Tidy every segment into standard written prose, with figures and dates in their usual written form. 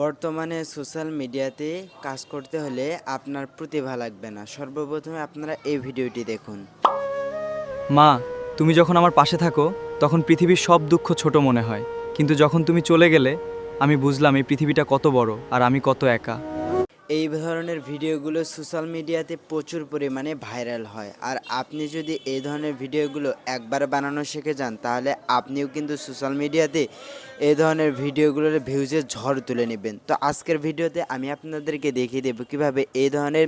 বর্তমানে সোশ্যাল মিডিয়াতে কাজ করতে হলে আপনার প্রতিভা লাগবে না। সর্বপ্রথমে আপনারা এই ভিডিওটি দেখুন। মা, তুমি যখন আমার পাশে থাকো তখন পৃথিবীর সব দুঃখ ছোট মনে হয়, কিন্তু যখন তুমি চলে গেলে আমি বুঝলাম এই পৃথিবীটা কত বড় আর আমি কত একা। এই ধরনের ভিডিওগুলো সোশ্যাল মিডিয়াতে প্রচুর পরিমাণে ভাইরাল হয়। আর আপনি যদি এই ধরনের ভিডিওগুলো একবার বানানো শিখে যান, তাহলে আপনিও কিন্তু সোশ্যাল মিডিয়াতে এই ধরনের ভিডিওগুলোর ভিউজের ঝড় তুলে নেবেন। তো আজকের ভিডিওতে আমি আপনাদেরকে দেখিয়ে দেবো কীভাবে এই ধরনের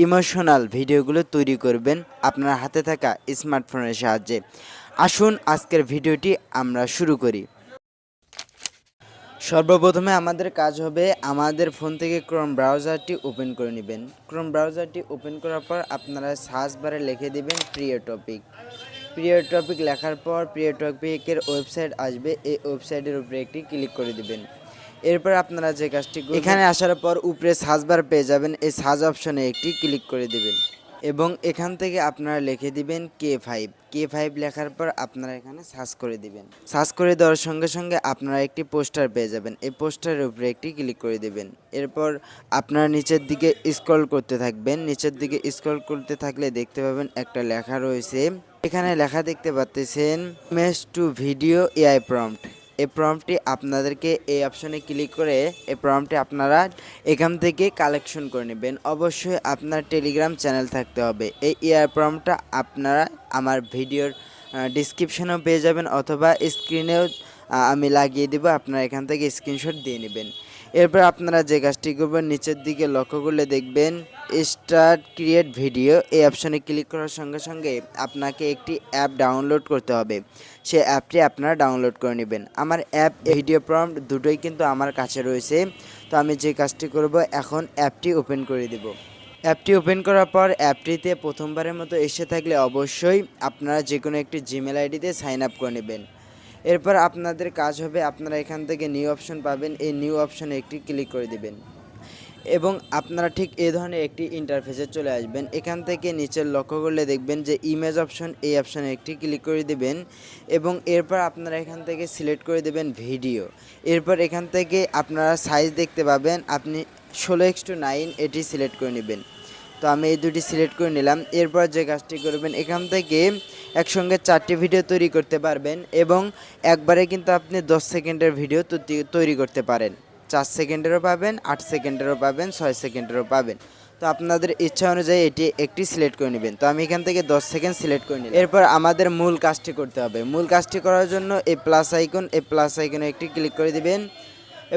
ইমোশনাল ভিডিওগুলো তৈরি করবেন আপনার হাতে থাকা স্মার্টফোনের সাহায্যে। আসুন আজকের ভিডিওটি আমরা শুরু করি। সর্বপ্রথমে আমাদের কাজ হবে আমাদের ফোন থেকে ক্রোম ব্রাউজারটি ওপেন করে নেবেন। ক্রোম ব্রাউজারটি ওপেন করার পর আপনারা সার্চ বারে লিখে দেবেন প্রিয় টপিক। প্রিয় টপিক লেখার পর প্রিয় টপিকের ওয়েবসাইট আসবে, এই ওয়েবসাইটের উপরে একটি ক্লিক করে দিবেন। এরপর আপনারা যে কাজটি এখানে আসার পর উপরে সার্চ বার পেয়ে যাবেন, এই সার্চ অপশনে একটি ক্লিক করে দিবেন এবং এখান থেকে আপনারা লিখে দিবেন K5 লেখার পর আপনারা এখানে সার্চ করে দিবেন। সার্চ করে দেওয়ার সঙ্গে সঙ্গে আপনারা একটি পোস্টার পেয়ে যাবেন, এই পোস্টারের উপরে একটি ক্লিক করে দিবেন। এরপর আপনারা নিচের দিকে স্ক্রল করতে থাকবেন। নিচের দিকে স্ক্রল করতে থাকলে দেখতে পাবেন একটা লেখা রয়েছে, এখানে লেখা দেখতে পাচ্ছেন image to video AI prompt. এই প্রম্পটটি আপনাদেরকে এই অপশনে ক্লিক করে এই প্রম্পটটি আপনারা এখান থেকে কালেকশন করে নেবেন। অবশ্যই আপনার টেলিগ্রাম চ্যানেল থাকতে হবে। এই এআই প্রম্পটটা আপনারা আমার ভিডিওর ডিসক্রিপশনেও পেয়ে যাবেন অথবা স্ক্রিনেও আমি লাগিয়ে দেবো, আপনারা এখান থেকে স্ক্রিনশট দিয়ে নেবেন। এরপর আপনারা যে কাজটি করবেন, নিচের দিকে লক্ষ্য করলে দেখবেন স্টার্ট ক্রিয়েট ভিডিও, এই অপশনে ক্লিক করার সঙ্গে সঙ্গে আপনাকে একটি অ্যাপ ডাউনলোড করতে হবে। সেই অ্যাপটি আপনারা ডাউনলোড করে নেবেন। আমার অ্যাপ ভিডিও প্রম্পট দুটোই কিন্তু আমার কাছে রয়েছে। তো আমি যে কাজটি করব, এখন অ্যাপটি ওপেন করে দেব। অ্যাপটি ওপেন করার পর অ্যাপটিতে প্রথমবারের মতো এসে থাকলে অবশ্যই আপনারা যে কোনো একটি জিমেল আইডিতে সাইন আপ করে নেবেন। এরপর আপনাদের কাজ হবে, আপনারা এখান থেকে নিউ অপশন পাবেন, এই নিউ অপশনে একটি ক্লিক করে দিবেন এবং আপনারা ঠিক এই ধরনের একটি ইন্টারফেসে চলে আসবেন। এখান থেকে নিচের লক্ষ্য করলে দেখবেন যে ইমেজ অপশন, এই অপশনে একটি ক্লিক করে দিবেন এবং এরপর আপনারা এখান থেকে সিলেক্ট করে দেবেন ভিডিও। এরপর এখান থেকে আপনারা সাইজ দেখতে পাবেন, আপনি 16:9 এটি সিলেক্ট করে নেবেন। তো আমি এই দুটি সিলেক্ট করে নিলাম। এরপর যে কাজটি করবেন, এখান থেকে একসঙ্গে 4টি ভিডিও তৈরি করতে পারবেন এবং একবারে কিন্তু আপনি 10 সেকেন্ডের ভিডিও তৈরি করতে পারেন। 4 সেকেন্ডেরও পাবেন, 8 সেকেন্ডেরও পাবেন, 6 সেকেন্ডেরও পাবেন। তো আপনাদের ইচ্ছা অনুযায়ী এটি একটি সিলেক্ট করে নেবেন। তো আমি এখান থেকে 10 সেকেন্ড সিলেক্ট করে নিলাম। এরপর আমাদের মূল কাজটি করতে হবে। মূল কাজটি করার জন্য এই প্লাস আইকনে একটি ক্লিক করে দিবেন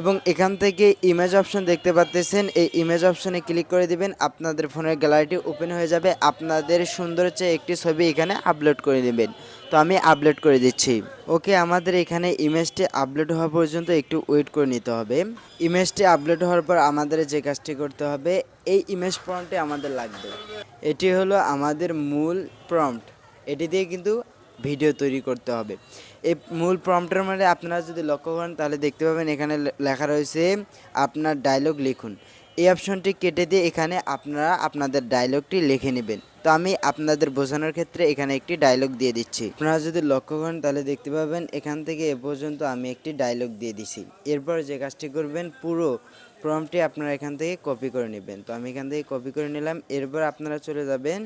এবং এখান থেকে ইমেজ অপশন দেখতে পাচ্ছেন, এই ইমেজ অপশনে ক্লিক করে দিবেন। আপনাদের ফোনের গ্যালারিটি ওপেন হয়ে যাবে। আপনাদের সুন্দর চেয়ে একটি ছবি এখানে আপলোড করে নেবেন। তো আমি আপলোড করে দিচ্ছি। ওকে, আমাদের এখানে ইমেজটি আপলোড হওয়া পর্যন্ত একটু ওয়েট করে নিতে হবে। ইমেজটি আপলোড হওয়ার পর আমাদের যে কাজটি করতে হবে, এই ইমেজ প্রম্পটটি আমাদের লাগবে। এটি হলো আমাদের মূল প্রম্পট, এটি দিয়ে কিন্তু ভিডিও তৈরি করতে হবে। এই মূল প্রম্পটের মধ্যে আপনারা যদি লক্ষ্য করেন তাহলে দেখতে পাবেন এখানে লেখা রয়েছে আপনার ডায়লগ লিখুন। এই অপশনটি কেটে দিয়ে এখানে আপনারা আপনাদের ডায়লগটি লিখে নেবেন। তো আমি আপনাদের বোঝানোর ক্ষেত্রে এখানে একটি ডায়লগ দিয়ে দিচ্ছি। আপনারা যদি লক্ষ্য করেন তাহলে দেখতে পাবেন এখান থেকে এ পর্যন্ত আমি একটি ডায়লগ দিয়ে দিছি। এরপর যে কাজটি করবেন, পুরো প্রম্পটটি আপনারা এখান থেকে কপি করে নেবেন। তো আমি এখান থেকে কপি করে নিলাম। এরপর আপনারা চলে যাবেন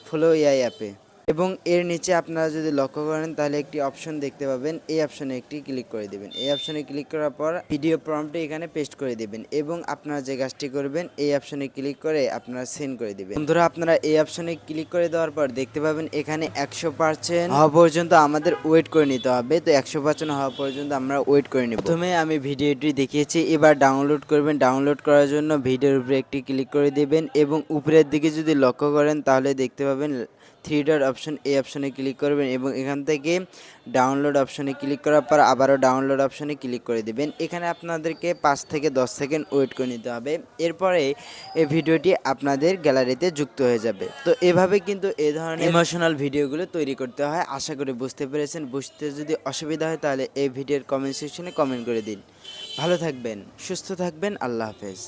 ফলো এআই অ্যাপে এবং এর নিচে আপনারা যদি লক্ষ্য করেন তাহলে একটি অপশন দেখতে পাবেন, এই অপশনে একটি ক্লিক করে দেবেন। এই অপশনে ক্লিক করার পর ভিডিও প্রম্পটটি এখানে পেস্ট করে দেবেন এবং আপনারা যে কাজটি করবেন, এই অপশনে ক্লিক করে আপনারা সেন্ড করে দেবেন। বন্ধুরা, আপনারা এই অপশনে ক্লিক করে দেওয়ার পর দেখতে পাবেন এখানে 100% হওয়া পর্যন্ত আমাদের ওয়েট করে নিতে হবে। তো 100% হওয়া পর্যন্ত আমরা ওয়েট করে নেব। প্রথমে আমি ভিডিওটি দেখিয়েছি, এবার ডাউনলোড করবেন। ডাউনলোড করার জন্য ভিডিওর উপরে একটি ক্লিক করে দেবেন এবং উপরের দিকে যদি লক্ষ্য করেন তাহলে দেখতে পাবেন 3 ডট অপশন, এই অপশনে ক্লিক করবেন এবং এখান থেকে ডাউনলোড অপশনে ক্লিক করার পর আবারও ডাউনলোড অপশনে ক্লিক করে দেবেন। এখানে আপনাদেরকে 5 থেকে 10 সেকেন্ড ওয়েট করে নিতে হবে। এরপরে এই ভিডিওটি আপনাদের গ্যালারিতে যুক্ত হয়ে যাবে। তো এভাবে কিন্তু এই ধরনের ইমোশনাল ভিডিওগুলো তৈরি করতে হয়। আশা করি বুঝতে পেরেছেন। বুঝতে যদি অসুবিধা হয় তাহলে এই ভিডিওর কমেন্ট সেকশনে কমেন্ট করে দিন। ভালো থাকবেন, সুস্থ থাকবেন, আল্লাহ হাফেজ।